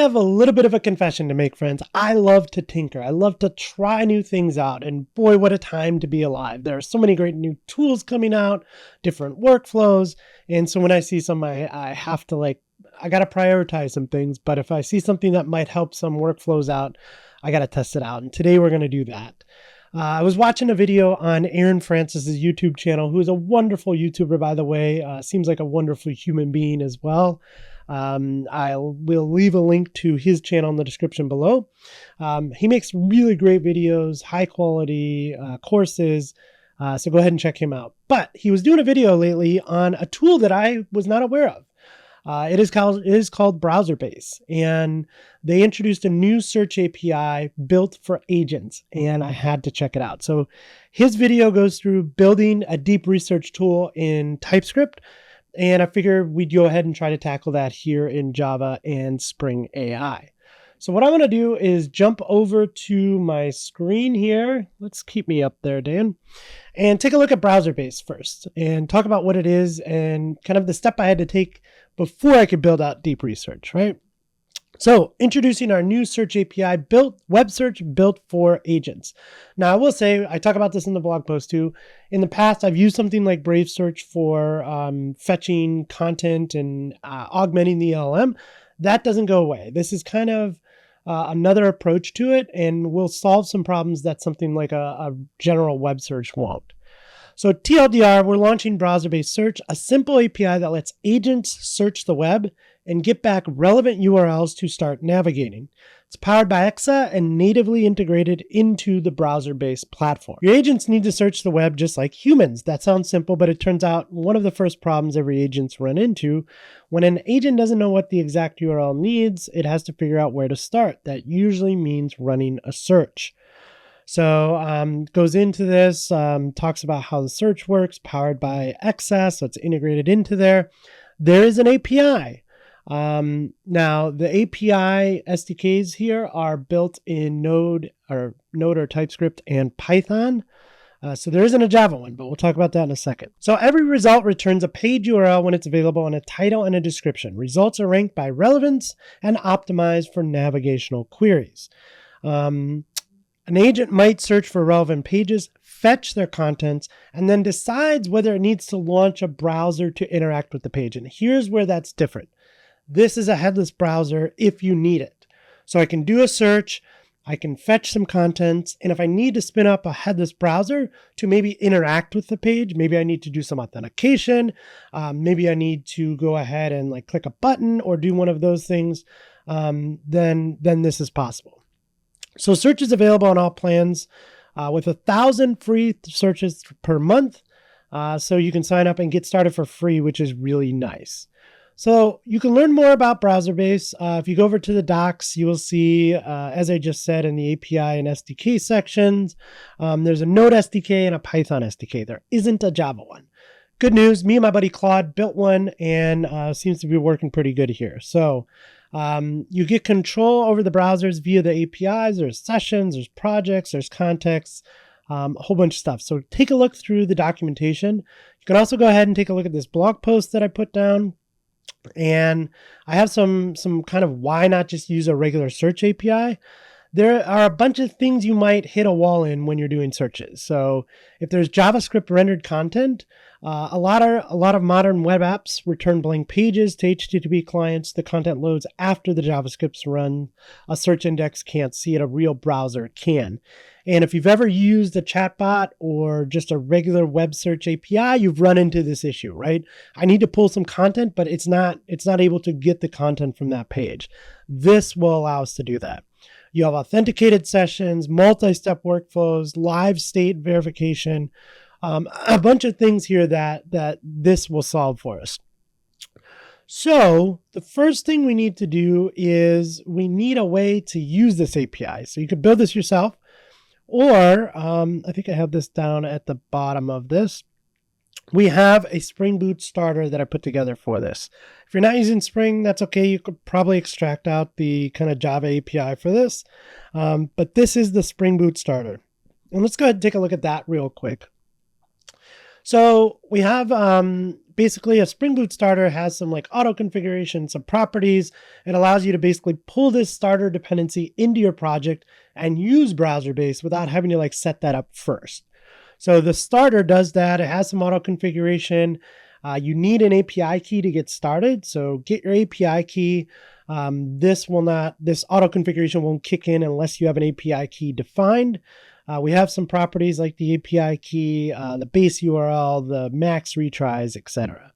have a little bit of a confession to make, friends. I love to tinker. I love to try new things out. And boy, what a time to be alive. There are so many great new tools coming out, different workflows. And so when I see some, I have to I got to prioritize some things. But if I see something that might help some workflows out, I got to test it out. And today we're going to do that. I was watching a video on Aaron Francis's YouTube channel, who is a wonderful YouTuber, by the way. Seems like a wonderful human being as well. I will leave a link to his channel in the description below. He makes really great videos, high quality courses. So go ahead and check him out. But he was doing a video lately on a tool that I was not aware of. It is called Browserbase, and they introduced a new search API built for agents, and I had to check it out. So his video goes through building a deep research tool in TypeScript, and I figured we'd go ahead and try to tackle that here in Java and Spring AI. So what I'm going to do is jump over to my screen here. Let's keep me up there, Dan, and take a look at Browserbase first and talk about what it is and kind of the step I had to take before I could build out deep research, right? So introducing our new search API, web search built for agents. Now I will say, I talk about this in the blog post too. In the past, I've used something like Brave Search for fetching content and augmenting the LLM. That doesn't go away. This is kind of another approach to it, and will solve some problems that something like a general web search won't. So TLDR, we're launching Browser-Based Search, a simple API that lets agents search the web and get back relevant URLs to start navigating. It's powered by Exa and natively integrated into the browser-based platform. Your agents need to search the web just like humans. That sounds simple, but it turns out one of the first problems every agents run into, when an agent doesn't know what the exact URL needs, it has to figure out where to start. That usually means running a search. So goes into this, talks about how the search works, powered by Exa, so it's integrated into there. There is an API. Now the API SDKs here are built in Node or TypeScript and Python. So there isn't a Java one, but we'll talk about that in a second. So every result returns a page URL when it's available and a title and a description. Results are ranked by relevance and optimized for navigational queries. An agent might search for relevant pages, fetch their contents, and then decides whether it needs to launch a browser to interact with the page. And here's where that's different. This is a headless browser if you need it. So I can do a search, I can fetch some contents, and if I need to spin up a headless browser to maybe interact with the page, maybe I need to do some authentication, maybe I need to go ahead and click a button or do one of those things, then this is possible. So search is available on all plans with 1,000 free searches per month. So you can sign up and get started for free, which is really nice. So you can learn more about Browserbase. If you go over to the docs, you will see, as I just said, in the API and SDK sections, there's a Node SDK and a Python SDK. There isn't a Java one. Good news, me and my buddy Claude built one, and seems to be working pretty good here. So you get control over the browsers via the APIs. There's sessions, there's projects, there's contexts, a whole bunch of stuff. So take a look through the documentation. You can also go ahead and take a look at this blog post that I put down. And I have some kind of why not just use a regular search API. There are a bunch of things you might hit a wall in when you're doing searches. So if there's JavaScript rendered content, a lot of modern web apps return blank pages to HTTP clients. The content loads after the JavaScript's run. A search index can't see it. A real browser can. And if you've ever used a chatbot or just a regular web search API, you've run into this issue, right? I need to pull some content, but it's not able to get the content from that page. This will allow us to do that. You have authenticated sessions, multi-step workflows, live state verification, a bunch of things here that this will solve for us. So the first thing we need to do is we need a way to use this API. So you could build this yourself, or I think I have this down at the bottom of this. We have a Spring Boot Starter that I put together for this. If you're not using Spring, that's okay. You could probably extract out the kind of Java API for this. But this is the Spring Boot Starter. And let's go ahead and take a look at that real quick. So we have basically a Spring Boot Starter has some like auto configuration, some properties. It allows you to basically pull this starter dependency into your project and use Browserbase without having to like set that up first. So the starter does that. It has some auto configuration. You need an API key to get started. So get your API key. This auto configuration won't kick in unless you have an API key defined. We have some properties like the API key, the base URL, the max retries, etc.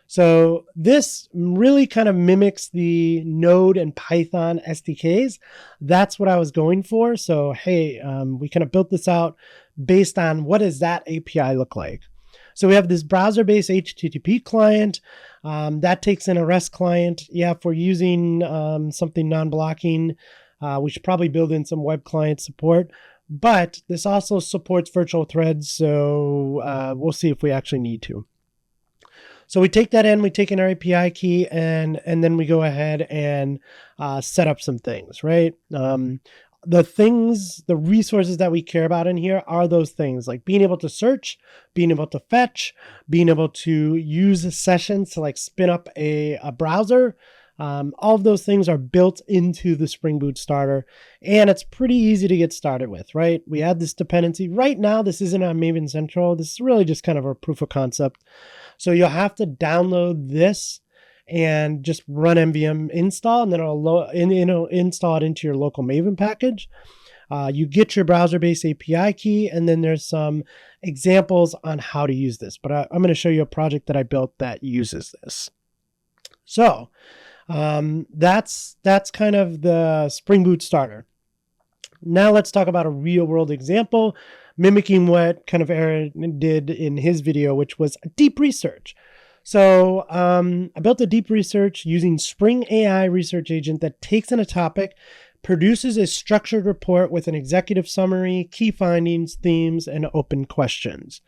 So this really kind of mimics the Node and Python SDKs. That's what I was going for. So, hey, we kind of built this out based on what does that API look like. So we have this browser-based HTTP client that takes in a REST client. Yeah, if we're using something non-blocking, we should probably build in some web client support. But this also supports virtual threads, so we'll see if we actually need to. So we take that in, we take in our API key, and then we go ahead and set up some things, right? The resources that we care about in here are those things like being able to search, being able to fetch, being able to use sessions to like spin up a browser. All of those things are built into the Spring Boot Starter, and it's pretty easy to get started with, right? We add this dependency. Right now, this isn't on Maven Central. This is really just kind of a proof of concept. So you'll have to download this and just run npm install, and then it'll install it into your local Maven package. You get your browser-based API key, and then there's some examples on how to use this. But I'm going to show you a project that I built that uses this. So that's kind of the Spring Boot Starter. Now let's talk about a real world example mimicking what kind of Aaron did in his video, which was deep research. So I built a deep research using Spring AI research agent that takes in a topic, produces a structured report with an executive summary, key findings, themes, and open questions.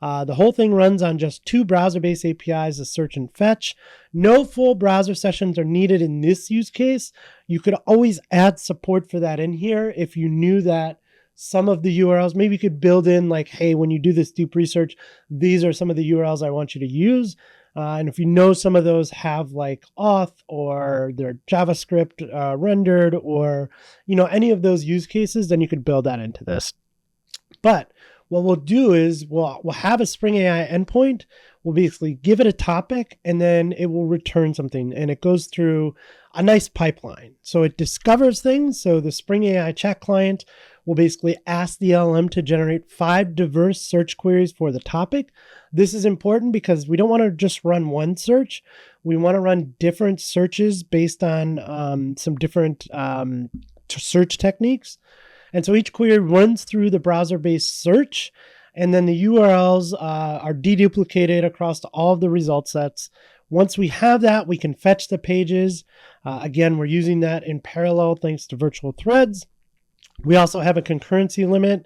The whole thing runs on just 2 browser-based APIs, the search and fetch. No full browser sessions are needed in this use case. You could always add support for that in here if you knew that some of the URLs, maybe you could build in like, hey, when you do this deep research, these are some of the URLs I want you to use. And if you know some of those have like auth or they're JavaScript rendered or, any of those use cases, then you could build that into this. But what we'll do is we'll have a Spring AI endpoint. We'll basically give it a topic, and then it will return something, and it goes through a nice pipeline. So it discovers things. So the Spring AI chat client will basically ask the LLM to generate 5 diverse search queries for the topic. This is important because we don't want to just run one search. We want to run different searches based on some different search techniques. And so each query runs through the browser-based search, and then the URLs are deduplicated across all of the result sets. Once we have that, we can fetch the pages. Again, we're using that in parallel thanks to virtual threads. We also have a concurrency limit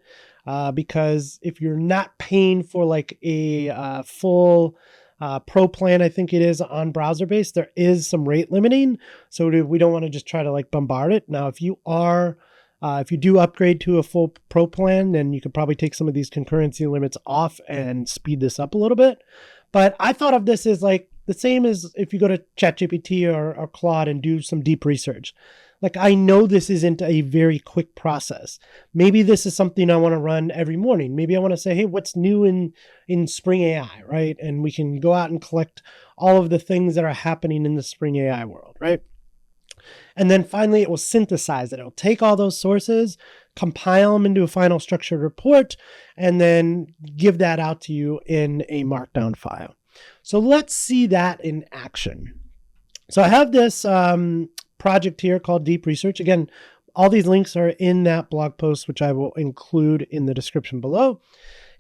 because if you're not paying for like a full pro plan, I think it is on Browserbase, there is some rate limiting. So we don't want to just try to like bombard it. Now, if you do upgrade to a full pro plan, then you could probably take some of these concurrency limits off and speed this up a little bit. But I thought of this as like the same as if you go to ChatGPT or Claude and do some deep research. Like, I know this isn't a very quick process. Maybe this is something I want to run every morning. Maybe I want to say, hey, what's new in Spring AI, right? And we can go out and collect all of the things that are happening in the Spring AI world, right? And then finally, it will synthesize it. It'll take all those sources, compile them into a final structured report, and then give that out to you in a markdown file. So let's see that in action. So I have this project here called Deep Research. Again, all these links are in that blog post, which I will include in the description below.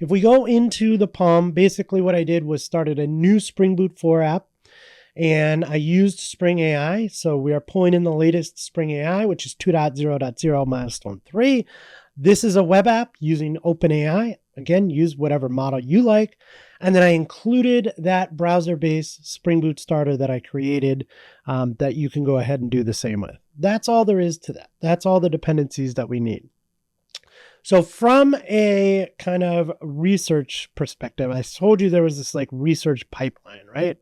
If we go into the POM, basically what I did was started a new Spring Boot 4 app, and I used Spring AI. So we are pulling in the latest Spring AI, which is 2.0.0 milestone 3. This is a web app using OpenAI. Again, use whatever model you like. And then I included that browser-based Spring Boot Starter that I created that you can go ahead and do the same with. That's all there is to that. That's all the dependencies that we need. So from a kind of research perspective, I told you there was this like research pipeline, right?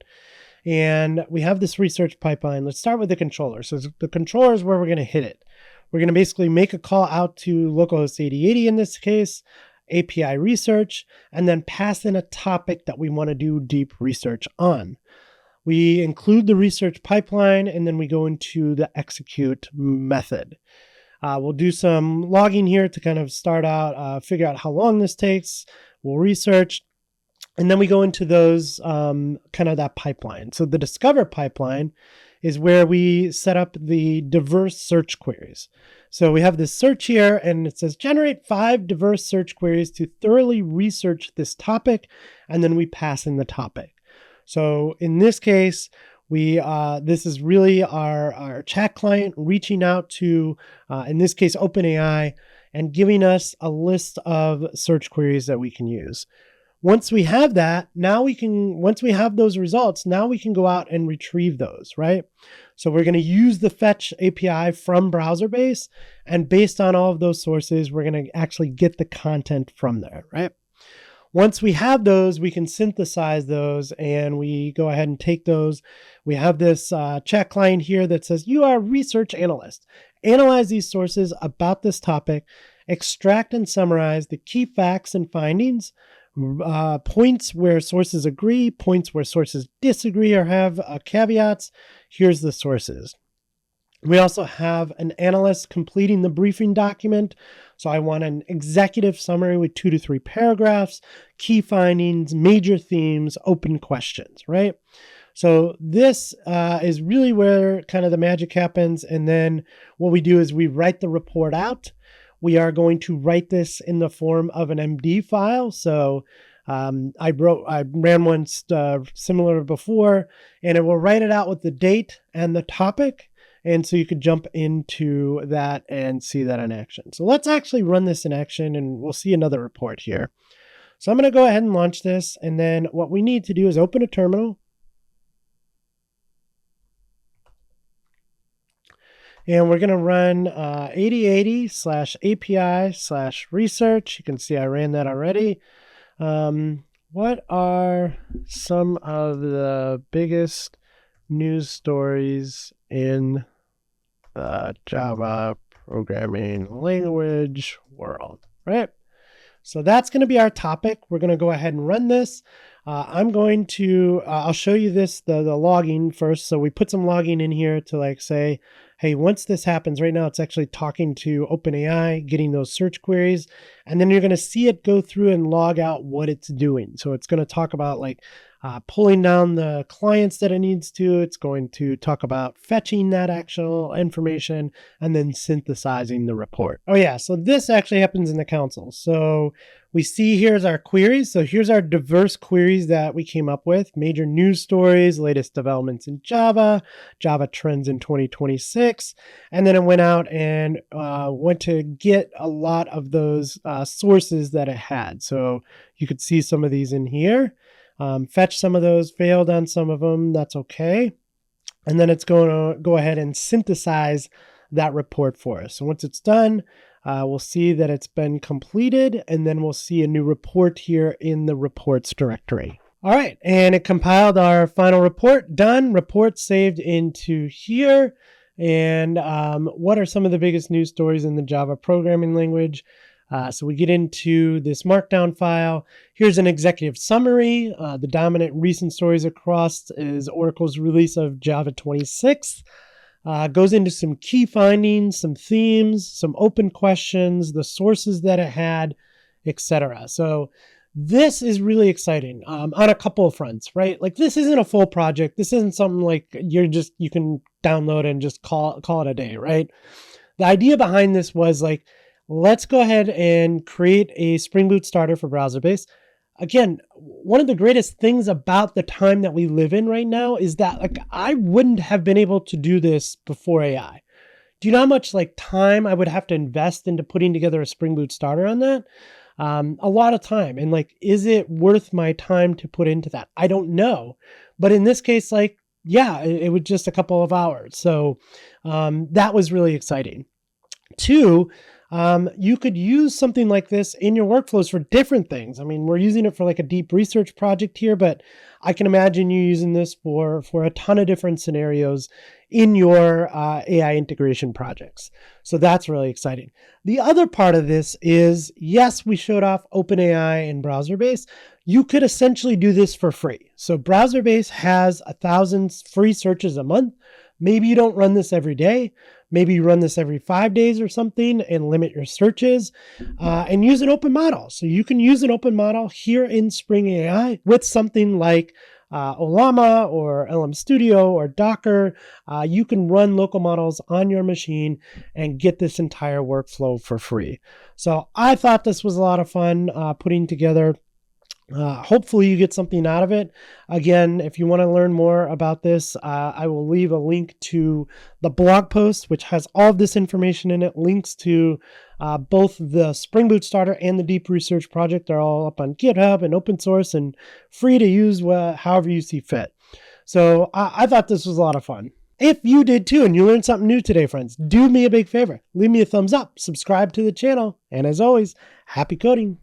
And we have this research pipeline. Let's start with the controller. So the controller is where we're going to hit it. We're going to basically make a call out to localhost 8080 in this case, API research, and then pass in a topic that we want to do deep research on. We include the research pipeline, and then we go into the execute method. We'll do some logging here to kind of start out, figure out how long this takes. We'll research. And then we go into those kind of that pipeline. So the discover pipeline is where we set up the diverse search queries. So we have this search here and it says generate 5 diverse search queries to thoroughly research this topic. And then we pass in the topic. So in this case, this is really our chat client reaching out to, in this case, OpenAI, and giving us a list of search queries that we can use. Once we have that, once we have those results, now we can go out and retrieve those, right? So we're going to use the fetch API from Browserbase, and based on all of those sources, we're going to actually get the content from there, right? Once we have those, we can synthesize those and we go ahead and take those. We have this chat client here that says, you are a research analyst. Analyze these sources about this topic, extract and summarize the key facts and findings, points where sources agree, points where sources disagree or have caveats. Here's the sources. We also have an analyst completing the briefing document. So I want an executive summary with 2 to 3 paragraphs, key findings, major themes, open questions, right? So this is really where kind of the magic happens. And then what we do is we write the report out. We are going to write this in the form of an MD file. So I ran one similar before, and it will write it out with the date and the topic. And so you could jump into that and see that in action. So let's actually run this in action and we'll see another report here. So I'm going to go ahead and launch this. And then what we need to do is open a terminal. And we're going to run 8080/API/research. You can see I ran that already. What are some of the biggest news stories in the Java programming language world, right? So that's going to be our topic. We're going to go ahead and run this. I'll show you this, the logging first. So we put some logging in here to like say, hey, once this happens, right now it's actually talking to OpenAI, getting those search queries, and then you're going to see it go through and log out what it's doing. So it's going to talk about like pulling down the clients that it needs to. It's going to talk about fetching that actual information and then synthesizing the report. Oh yeah, so this actually happens in the console. So we see here's our queries. So here's our diverse queries that we came up with. Major news stories, latest developments in Java, Java trends in 2026. And then it went out and went to get a lot of those sources that it had. So you could see some of these in here. Fetch some of those, failed on some of them, that's okay. And then it's going to go ahead and synthesize that report for us. So once it's done, we'll see that it's been completed, and then we'll see a new report here in the reports directory. All right, and it compiled our final report, done, report saved into here. And what are some of the biggest news stories in the Java programming language? So we get into this markdown file. Here's an executive summary. The dominant recent stories across is Oracle's release of Java 26. Goes into some key findings, some themes, some open questions, the sources that it had, etc. So this is really exciting on a couple of fronts, right? Like this isn't a full project. This isn't something like you can download and just call it a day, right? The idea behind this was like, let's go ahead and create a Spring Boot starter for Browserbase. Again, one of the greatest things about the time that we live in right now is that like I wouldn't have been able to do this before AI. Do you know how much like time I would have to invest into putting together a Spring Boot starter on that? A lot of time. And like, is it worth my time to put into that? I don't know. But in this case, like, yeah, it was just a couple of hours. So that was really exciting. Two, you could use something like this in your workflows for different things. I mean, we're using it for like a deep research project here, but I can imagine you using this for a ton of different scenarios in your AI integration projects. So that's really exciting. The other part of this is, yes, we showed off OpenAI and Browserbase. You could essentially do this for free. So Browserbase has 1,000 free searches a month. Maybe you don't run this every day. Maybe you run this every 5 days or something and limit your searches and use an open model. So you can use an open model here in Spring AI with something like Ollama or LM Studio or Docker. You can run local models on your machine and get this entire workflow for free. So I thought this was a lot of fun putting together. Hopefully you get something out of it. Again, if you want to learn more about this, I will leave a link to the blog post, which has all of this information in it. Links to both the Spring Boot Starter and the Deep Research Project are all up on GitHub and open source and free to use however you see fit. So I thought this was a lot of fun. If you did too and you learned something new today, friends, do me a big favor. Leave me a thumbs up, subscribe to the channel, and as always, happy coding.